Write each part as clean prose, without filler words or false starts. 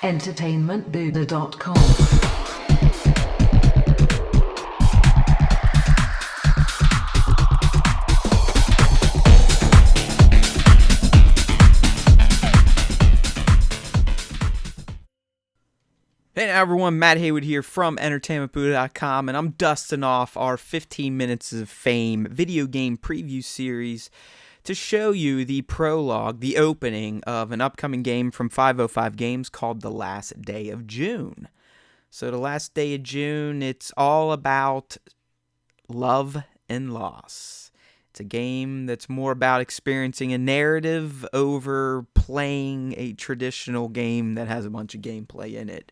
entertainmentbuddha.com. Hey everyone, Matt Haywood here from entertainmentbuddha.com, and I'm dusting off our 15 Minutes of Fame video game preview series to show you the prologue, the opening of an upcoming game from 505 Games called The Last Day of June. So The Last Day of June, it's all about love and loss. It's a game that's more about experiencing a narrative over playing a traditional game that has a bunch of gameplay in it.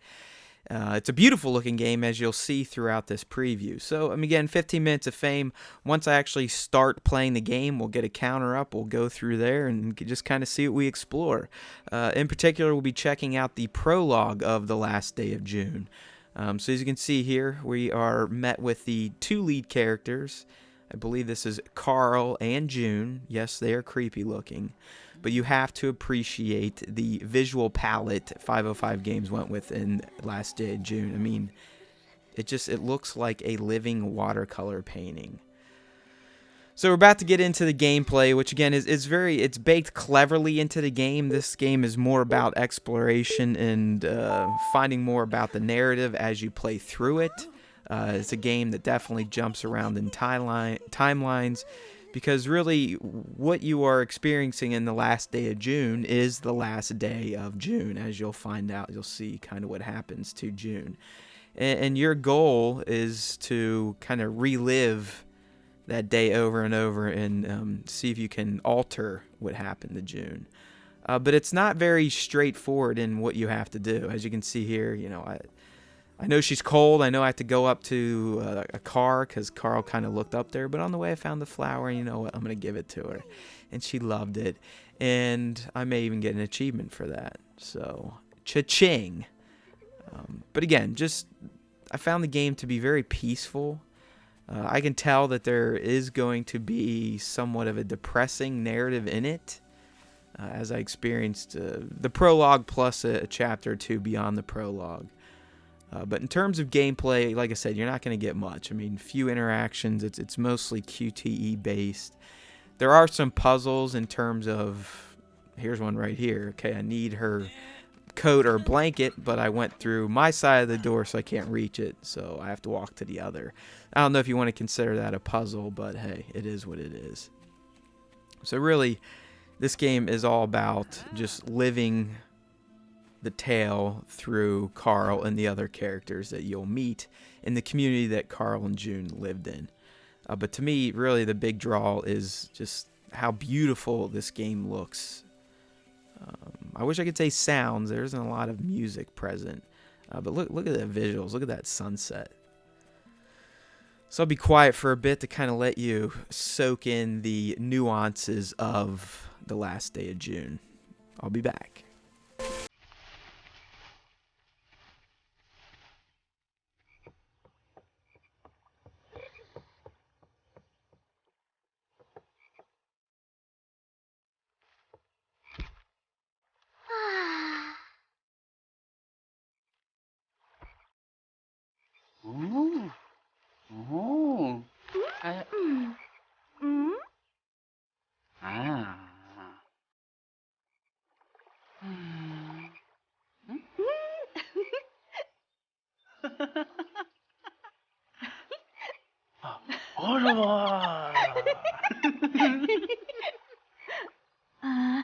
It's a beautiful looking game, as you'll see throughout this preview. So, again, 15 Minutes of Fame. Once I actually start playing the game, we'll get a counter up. We'll go through there and just kind of see what we explore. In particular, we'll be checking out the prologue of The Last Day of June. So as you can see here, we are met with the two lead characters. I believe this is Carl and June. Yes, they are creepy looking. But you have to appreciate the visual palette 505 Games went with in Last Day of June. I mean, it looks like a living watercolor painting. So we're about to get into the gameplay, which again it's baked cleverly into the game. This game is more about exploration and finding more about the narrative as you play through it. It's a game that definitely jumps around in timelines. Because really, what you are experiencing in The Last Day of June is the last day of June. As you'll find out, you'll see kind of what happens to June. And your goal is to kind of relive that day over and over and see if you can alter what happened to June. But it's not very straightforward in what you have to do. As you can see here, I know she's cold. I know I have to go up to a car because Carl kind of looked up there. But on the way, I found the flower, and you know what? I'm going to give it to her. And she loved it. And I may even get an achievement for that. So, cha-ching. But again, I found the game to be very peaceful. I can tell that there is going to be somewhat of a depressing narrative in it. As I experienced the prologue plus a chapter or two beyond the prologue. But in terms of gameplay, like I said, you're not going to get much. I mean, few interactions. It's mostly QTE based. There are some puzzles in terms of, here's one right here. Okay, I need her coat or blanket, but I went through my side of the door, so I can't reach it. So I have to walk to the other. I don't know if you want to consider that a puzzle, but hey, it is what it is. So really, this game is all about just living the tale through Carl and the other characters that you'll meet in the community that Carl and June lived in. But to me, really, the big draw is just how beautiful this game looks. I wish I could say sounds. There isn't a lot of music present. But look at the visuals. Look at that sunset. So I'll be quiet for a bit to kind of let you soak in the nuances of The Last Day of June. I'll be back. Ooh. Ooh. Ah. Oliver. Huh?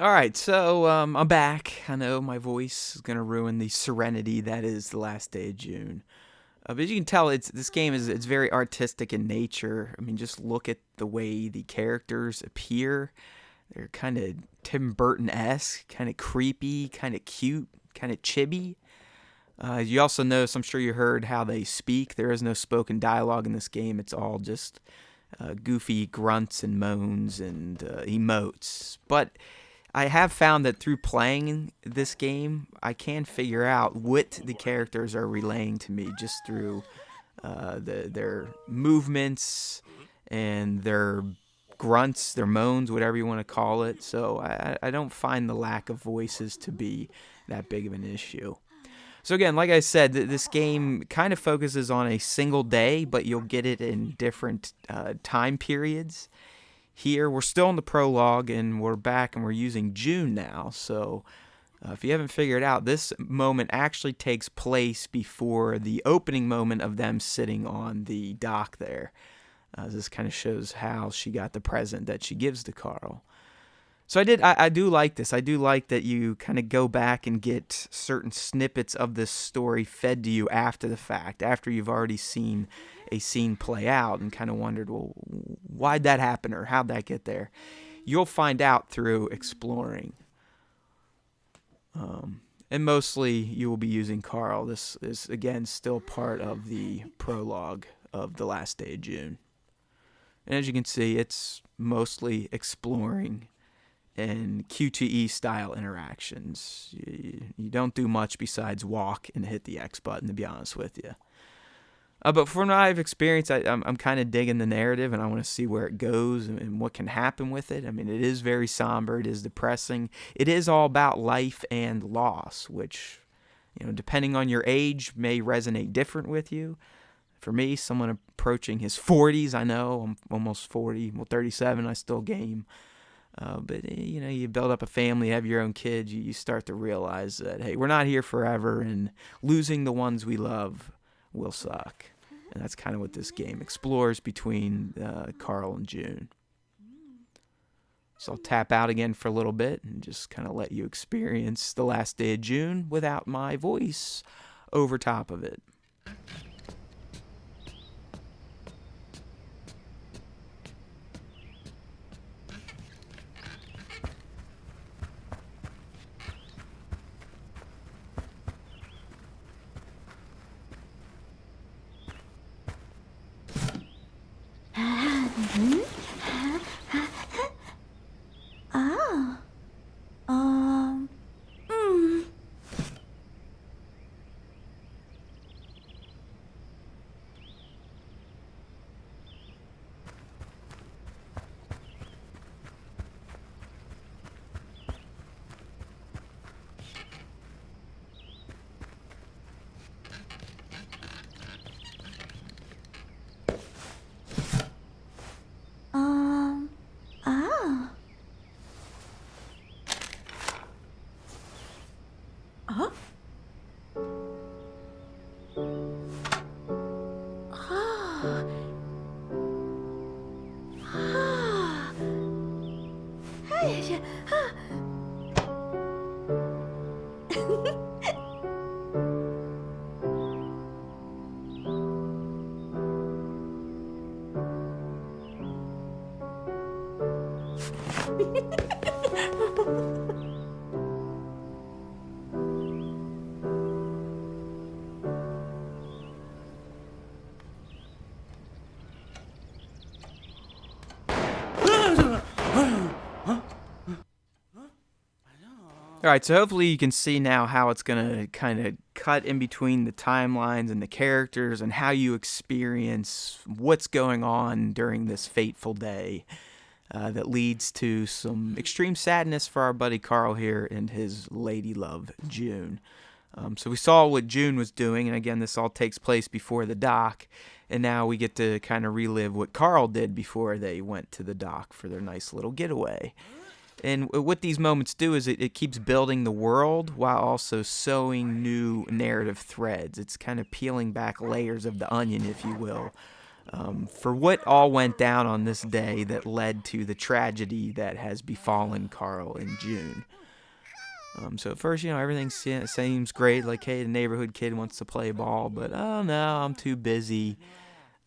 All right, so I'm back. I know my voice is gonna ruin the serenity that is the last day of June. But as you can tell, this game it's very artistic in nature. I mean, just look at the way the characters appear. They're kind of Tim Burton-esque, kind of creepy, kind of cute, kind of chibi. You also notice, I'm sure you heard how they speak. There is no spoken dialogue in this game. It's all just goofy grunts and moans and emotes. But I have found that through playing this game, I can figure out what the characters are relaying to me just through their movements and their grunts, their moans, whatever you want to call it. So I don't find the lack of voices to be that big of an issue. So again, like I said, this game kind of focuses on a single day, but you'll get it in different time periods. Here, we're still in the prologue, and we're back, and we're using June now. So if you haven't figured out, this moment actually takes place before the opening moment of them sitting on the dock there. This kind of shows how she got the present that she gives to Carl. So I do like this. I do like that you kind of go back and get certain snippets of this story fed to you after the fact, after you've already seen a scene play out and kind of wondered, well, why'd that happen or how'd that get there? You'll find out through exploring. And mostly you will be using Carl. This is, again, still part of the prologue of the last day of June. And as you can see, it's mostly exploring and QTE style interactions. You don't do much besides walk and hit the X button, to be honest with you. But from what I've experienced, I'm kind of digging the narrative, and I want to see where it goes and what can happen with it. I mean, it is very somber. It is depressing. It is all about life and loss, which, depending on your age, may resonate different with you. For me, someone approaching his 40s, I know, I'm almost 40, well, 37, I still game. But, you build up a family, have your own kids, you start to realize that, hey, we're not here forever, and losing the ones we love will suck. And that's kind of what this game explores between Carl and June. So I'll tap out again for a little bit and just kind of let you experience the last day of June without my voice over top of it. All right, so hopefully you can see now how it's going to kind of cut in between the timelines and the characters and how you experience what's going on during this fateful day that leads to some extreme sadness for our buddy Carl here and his lady love, June. So we saw what June was doing, and again, this all takes place before the dock, and now we get to kind of relive what Carl did before they went to the dock for their nice little getaway. And what these moments do is it keeps building the world while also sewing new narrative threads. It's kind of peeling back layers of the onion, if you will, for what all went down on this day that led to the tragedy that has befallen Carl in June. So at first, everything seems great. Like, hey, the neighborhood kid wants to play ball, but oh no, I'm too busy.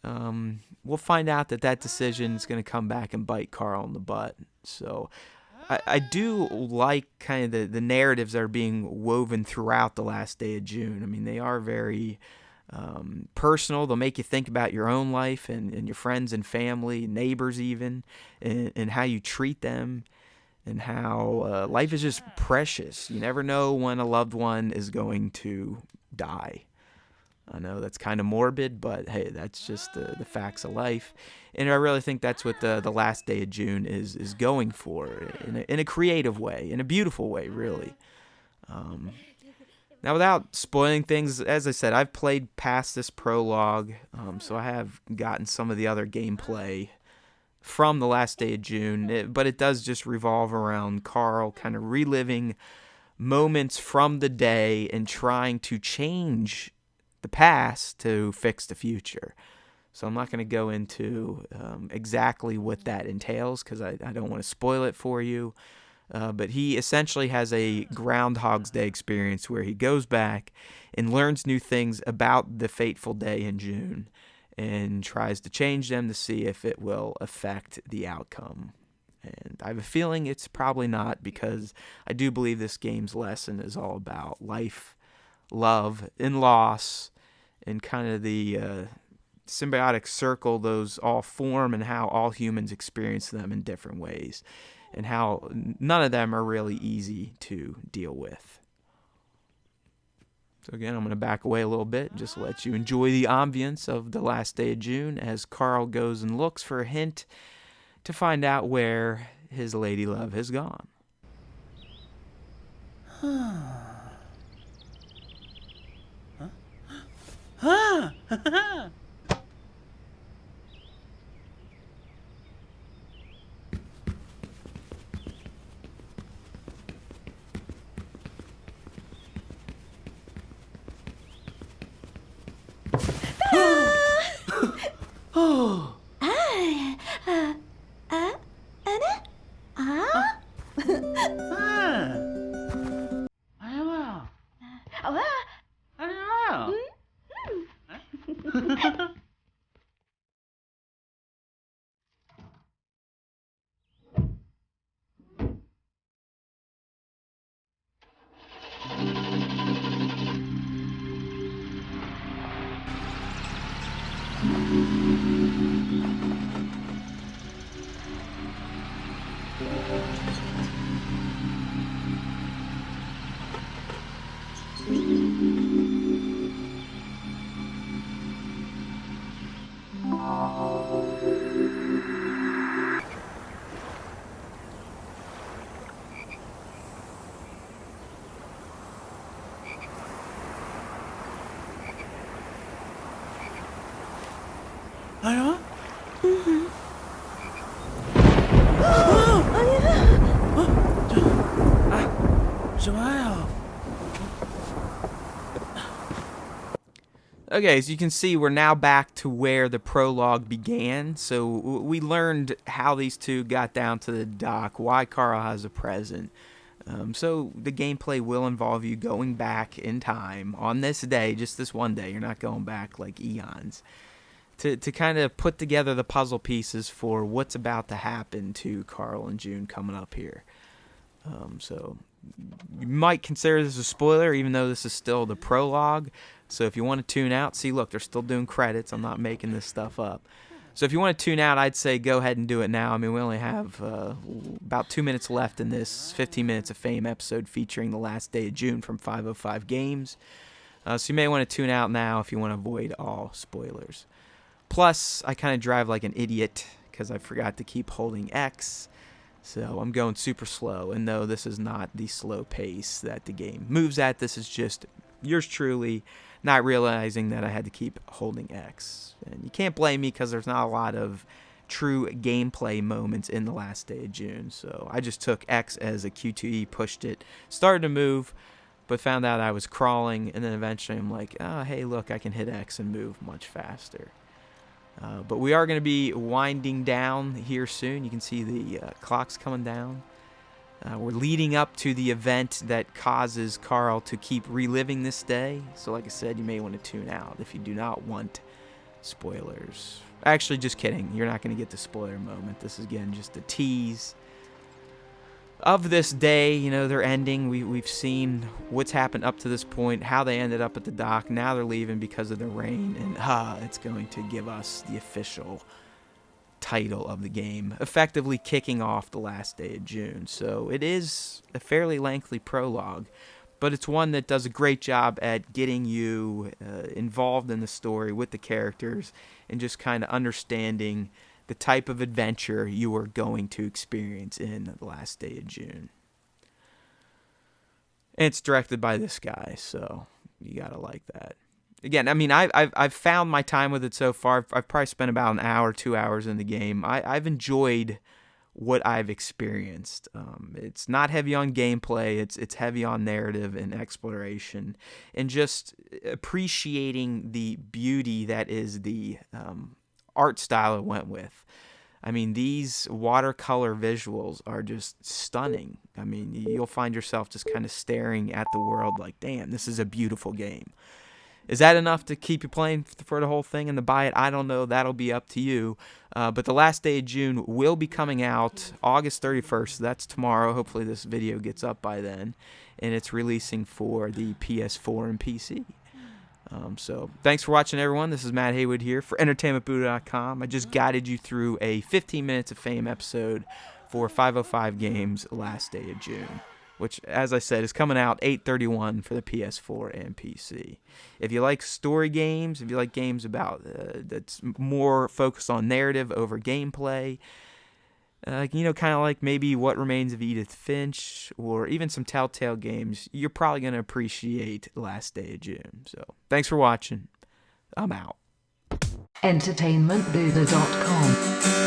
We'll find out that decision is going to come back and bite Carl in the butt. So I do like kind of the narratives that are being woven throughout the last day of June. I mean, they are very personal. They'll make you think about your own life and your friends and family, neighbors even, and how you treat them, and how life is just precious. You never know when a loved one is going to die. I know that's kind of morbid, but hey, that's just the facts of life. And I really think that's what the last day of June is going for, in a creative way, in a beautiful way, really. Now, without spoiling things, as I said, I've played past this prologue, so I have gotten some of the other gameplay from the last day of June, but it does just revolve around Carl kind of reliving moments from the day and trying to change the past to fix the future. So I'm not going to go into exactly what that entails because I don't want to spoil it for you. But he essentially has a Groundhog's Day experience where he goes back and learns new things about the fateful day in June and tries to change them to see if it will affect the outcome. And I have a feeling it's probably not, because I do believe this game's lesson is all about life, love, and loss, and kind of the symbiotic circle those all form, and how all humans experience them in different ways, and how none of them are really easy to deal with. So again, I'm going to back away a little bit, just to let you enjoy the ambience of the last day of June as Carl goes and looks for a hint to find out where his lady love has gone. Okay, as you can see, we're now back to where the prologue began. So we learned how these two got down to the dock, why Carl has a present. So the gameplay will involve you going back in time on this day, just this one day. You're not going back like eons. To kind of put together the puzzle pieces for what's about to happen to Carl and June coming up here. So you might consider this a spoiler, even though this is still the prologue. So if you want to tune out, see, look, they're still doing credits. I'm not making this stuff up. So if you want to tune out, I'd say go ahead and do it now. I mean, we only have about 2 minutes left in this 15 Minutes of Fame episode featuring the last day of June from 505 Games. So you may want to tune out now if you want to avoid all spoilers. Plus, I kind of drive like an idiot because I forgot to keep holding X. So I'm going super slow. And no, this is not the slow pace that the game moves at. This is just yours truly not realizing that I had to keep holding X. And you can't blame me because there's not a lot of true gameplay moments in the last day of June. So I just took X as a Q2E, pushed it, started to move, but found out I was crawling. And then eventually I'm like, oh, hey, look, I can hit X and move much faster. But we are going to be winding down here soon. You can see the clock's coming down. We're leading up to the event that causes Carl to keep reliving this day. So like I said, you may want to tune out if you do not want spoilers. Actually, just kidding. You're not going to get the spoiler moment. This is, again, just a tease of this day. You know, they're ending. We've seen what's happened up to this point, how they ended up at the dock. Now they're leaving because of the rain, and it's going to give us the official title of the game, effectively kicking off the last day of June. So it is a fairly lengthy prologue, but it's one that does a great job at getting you involved in the story with the characters and just kind of understanding the type of adventure you are going to experience in the last day of June. And it's directed by this guy, so you gotta like that. Again, I mean, I've found my time with it so far. I've probably spent about an hour, 2 hours in the game. I've enjoyed what I've experienced. It's not heavy on gameplay. It's heavy on narrative and exploration, and just appreciating the beauty that is the art style it went with. I mean, these watercolor visuals are just stunning. I mean, you'll find yourself just kind of staring at the world like, damn, this is a beautiful game. Is that enough to keep you playing for the whole thing and to buy it? I don't know. That'll be up to you. But the last day of June will be coming out August 31st. That's tomorrow. Hopefully this video gets up by then. And it's releasing for the PS4 and PC. So thanks for watching, everyone. This is Matt Haywood here for entertainmentbuddha.com. I just guided you through a 15 Minutes of Fame episode for 505 Games last day of June, which, as I said, is coming out 8/31 for the PS4 and PC. If you like story games, if you like games about that's more focused on narrative over gameplay, kind of like maybe What Remains of Edith Finch, or even some Telltale games, you're probably going to appreciate Last Day of June. So, thanks for watching. I'm out. entertainmentbuddha.com